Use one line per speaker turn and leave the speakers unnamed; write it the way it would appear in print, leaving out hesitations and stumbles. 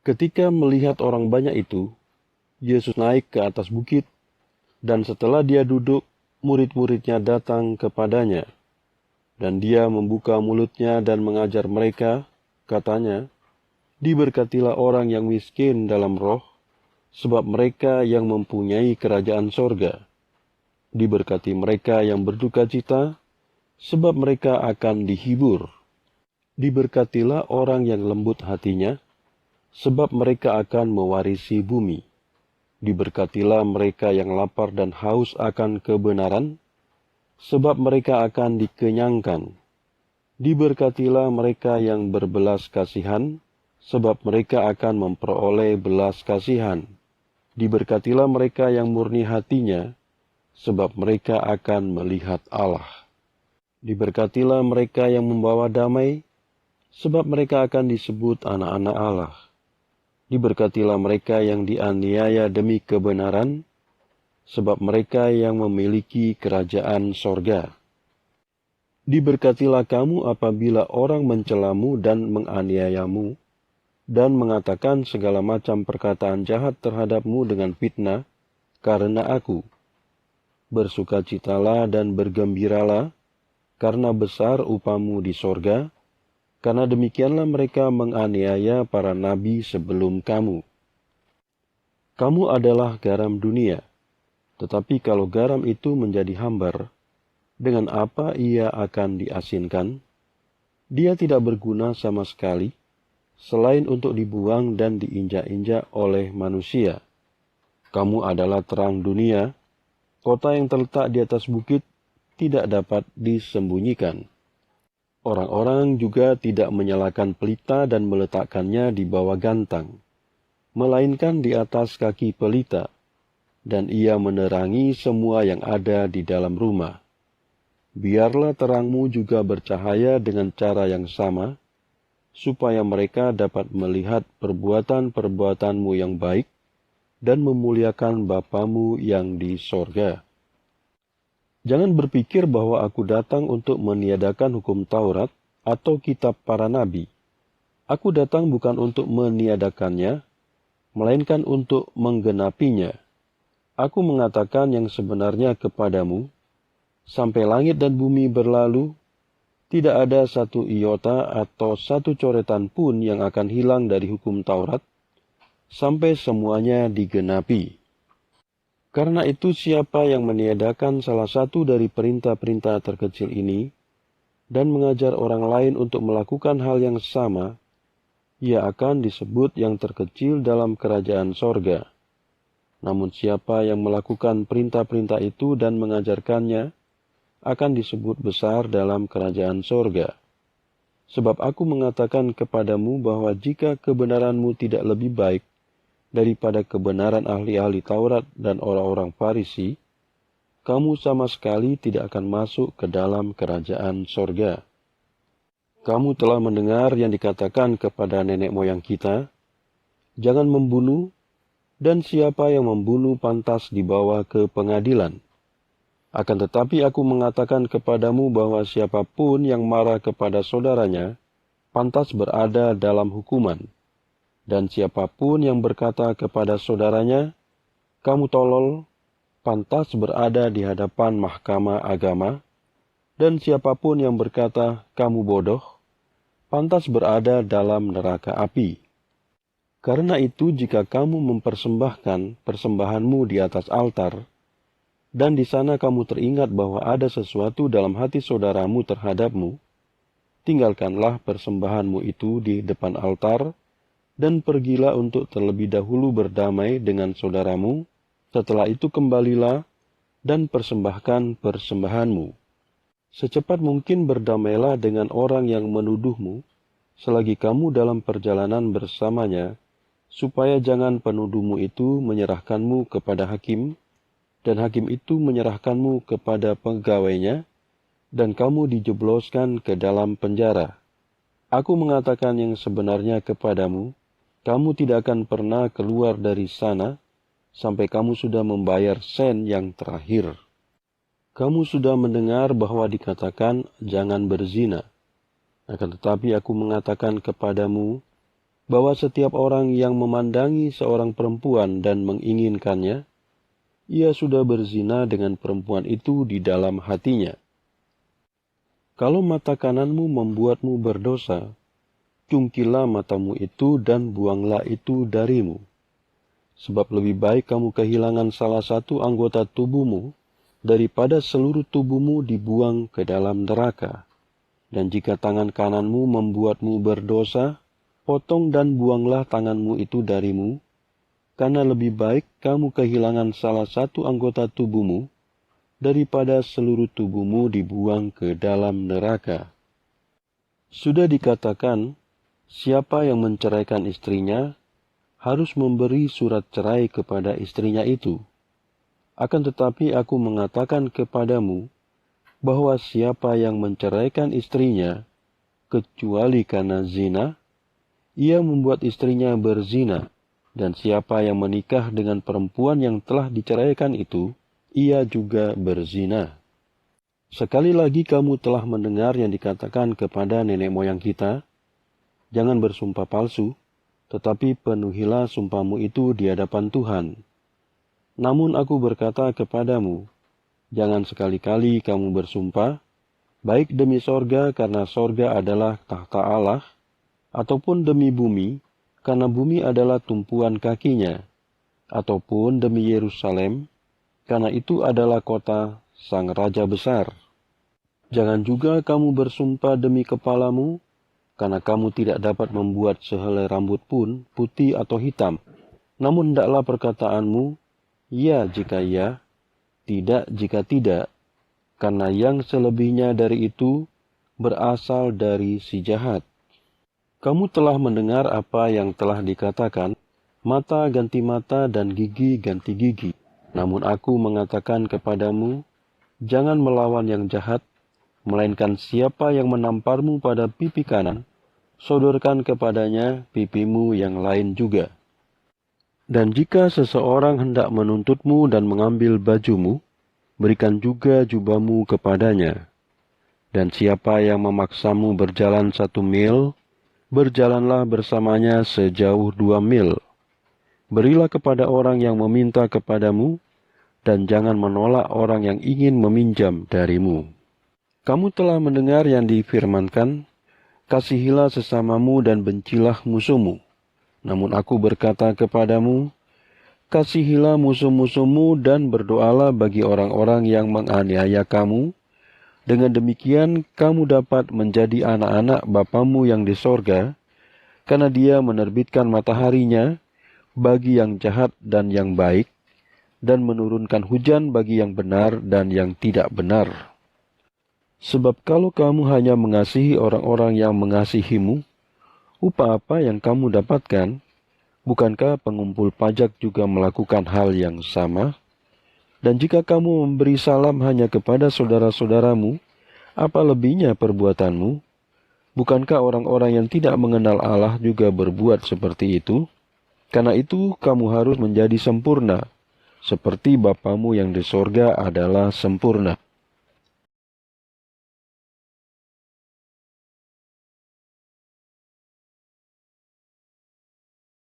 Ketika melihat orang banyak itu, Yesus naik ke atas bukit, dan setelah dia duduk, murid-muridnya datang kepadanya. Dan dia membuka mulutnya dan mengajar mereka, katanya, "Diberkatilah orang yang miskin dalam roh, sebab mereka yang mempunyai kerajaan sorga. Diberkati mereka yang berduka cita, sebab mereka akan dihibur. Diberkatilah orang yang lembut hatinya, sebab mereka akan mewarisi bumi. Diberkatilah mereka yang lapar dan haus akan kebenaran, sebab mereka akan dikenyangkan. Diberkatilah mereka yang berbelas kasihan, sebab mereka akan memperoleh belas kasihan. Diberkatilah mereka yang murni hatinya, sebab mereka akan melihat Allah. Diberkatilah mereka yang membawa damai, sebab mereka akan disebut anak-anak Allah. Diberkatilah mereka yang dianiaya demi kebenaran, sebab mereka yang memiliki kerajaan sorga. Diberkatilah kamu apabila orang mencelamu dan menganiayamu, dan mengatakan segala macam perkataan jahat terhadapmu dengan fitnah, karena aku. Bersukacitalah dan bergembiralah, karena besar upamu di sorga, karena demikianlah mereka menganiaya para nabi sebelum kamu. Kamu adalah garam dunia, tetapi kalau garam itu menjadi hambar, dengan apa ia akan diasinkan? Dia tidak berguna sama sekali, selain untuk dibuang dan diinjak-injak oleh manusia. Kamu adalah terang dunia, kota yang terletak di atas bukit tidak dapat disembunyikan. Orang-orang juga tidak menyalakan pelita dan meletakkannya di bawah gantang, melainkan di atas kaki pelita, dan ia menerangi semua yang ada di dalam rumah. Biarlah terangmu juga bercahaya dengan cara yang sama, supaya mereka dapat melihat perbuatan-perbuatanmu yang baik dan memuliakan Bapamu yang di sorga. Jangan berpikir bahwa aku datang untuk meniadakan hukum Taurat atau kitab para nabi. Aku datang bukan untuk meniadakannya, melainkan untuk menggenapinya. Aku mengatakan yang sebenarnya kepadamu, sampai langit dan bumi berlalu, tidak ada satu iota atau satu coretan pun yang akan hilang dari hukum Taurat, sampai semuanya digenapi. Karena itu siapa yang meniadakan salah satu dari perintah-perintah terkecil ini, dan mengajar orang lain untuk melakukan hal yang sama, ia akan disebut yang terkecil dalam kerajaan sorga. Namun siapa yang melakukan perintah-perintah itu dan mengajarkannya, akan disebut besar dalam kerajaan sorga. Sebab aku mengatakan kepadamu bahwa jika kebenaranmu tidak lebih baik daripada kebenaran ahli-ahli Taurat dan orang-orang Farisi, kamu sama sekali tidak akan masuk ke dalam kerajaan sorga. Kamu telah mendengar yang dikatakan kepada nenek moyang kita, jangan membunuh, dan siapa yang membunuh pantas dibawa ke pengadilan. Akan tetapi aku mengatakan kepadamu bahwa siapapun yang marah kepada saudaranya, pantas berada dalam hukuman. Dan siapapun yang berkata kepada saudaranya, kamu tolol, pantas berada di hadapan mahkamah agama. Dan siapapun yang berkata, kamu bodoh, pantas berada dalam neraka api. Karena itu jika kamu mempersembahkan persembahanmu di atas altar, dan di sana kamu teringat bahwa ada sesuatu dalam hati saudaramu terhadapmu, tinggalkanlah persembahanmu itu di depan altar, dan pergilah untuk terlebih dahulu berdamai dengan saudaramu, setelah itu kembalilah dan persembahkan persembahanmu. Secepat mungkin berdamailah dengan orang yang menuduhmu, selagi kamu dalam perjalanan bersamanya, supaya jangan penuduhmu itu menyerahkanmu kepada hakim, dan hakim itu menyerahkanmu kepada pegawainya, dan kamu dijebloskan ke dalam penjara. Aku mengatakan yang sebenarnya kepadamu, kamu tidak akan pernah keluar dari sana, sampai kamu sudah membayar sen yang terakhir. Kamu sudah mendengar bahwa dikatakan, jangan berzina. Akan tetapi aku mengatakan kepadamu, bahwa setiap orang yang memandangi seorang perempuan dan menginginkannya, ia sudah berzina dengan perempuan itu di dalam hatinya. Kalau mata kananmu membuatmu berdosa, cungkilah matamu itu dan buanglah itu darimu. Sebab lebih baik kamu kehilangan salah satu anggota tubuhmu, daripada seluruh tubuhmu dibuang ke dalam neraka. Dan jika tangan kananmu membuatmu berdosa, potong dan buanglah tanganmu itu darimu, karena lebih baik kamu kehilangan salah satu anggota tubuhmu, daripada seluruh tubuhmu dibuang ke dalam neraka. Sudah dikatakan, siapa yang menceraikan istrinya, harus memberi surat cerai kepada istrinya itu. Akan tetapi aku mengatakan kepadamu, bahwa siapa yang menceraikan istrinya, kecuali karena zina, ia membuat istrinya berzina, dan siapa yang menikah dengan perempuan yang telah diceraikan itu, ia juga berzina. Sekali lagi kamu telah mendengar yang dikatakan kepada nenek moyang kita, jangan bersumpah palsu, tetapi penuhilah sumpahmu itu di hadapan Tuhan. Namun aku berkata kepadamu, jangan sekali-kali kamu bersumpah, baik demi sorga karena sorga adalah tahta Allah, ataupun demi bumi, karena bumi adalah tumpuan kakinya, ataupun demi Yerusalem, karena itu adalah kota sang Raja besar. Jangan juga kamu bersumpah demi kepalamu, karena kamu tidak dapat membuat sehelai rambut pun putih atau hitam. Namun hendaklah perkataanmu, ya jika ya, tidak jika tidak, karena yang selebihnya dari itu berasal dari si jahat. Kamu telah mendengar apa yang telah dikatakan, mata ganti mata dan gigi ganti gigi. Namun aku mengatakan kepadamu, jangan melawan yang jahat, melainkan siapa yang menamparmu pada pipi kanan, sodorkan kepadanya pipimu yang lain juga. Dan jika seseorang hendak menuntutmu dan mengambil bajumu, berikan juga jubahmu kepadanya. Dan siapa yang memaksamu berjalan 1 mil, berjalanlah bersamanya sejauh 2 mil. Berilah kepada orang yang meminta kepadamu, dan jangan menolak orang yang ingin meminjam darimu. Kamu telah mendengar yang difirmankan, kasihilah sesamamu dan bencilah musuhmu. Namun aku berkata kepadamu, kasihilah musuh-musuhmu dan berdoalah bagi orang-orang yang menganiaya kamu. Dengan demikian kamu dapat menjadi anak-anak Bapamu yang di sorga, karena Dia menerbitkan mataharinya bagi yang jahat dan yang baik, dan menurunkan hujan bagi yang benar dan yang tidak benar. Sebab kalau kamu hanya mengasihi orang-orang yang mengasihimu, upah apa yang kamu dapatkan? Bukankah pengumpul pajak juga melakukan hal yang sama? Dan jika kamu memberi salam hanya kepada saudara-saudaramu, apa lebihnya perbuatanmu? Bukankah orang-orang yang tidak mengenal Allah juga berbuat seperti itu? Karena itu kamu harus menjadi sempurna, seperti Bapamu yang di sorga adalah sempurna.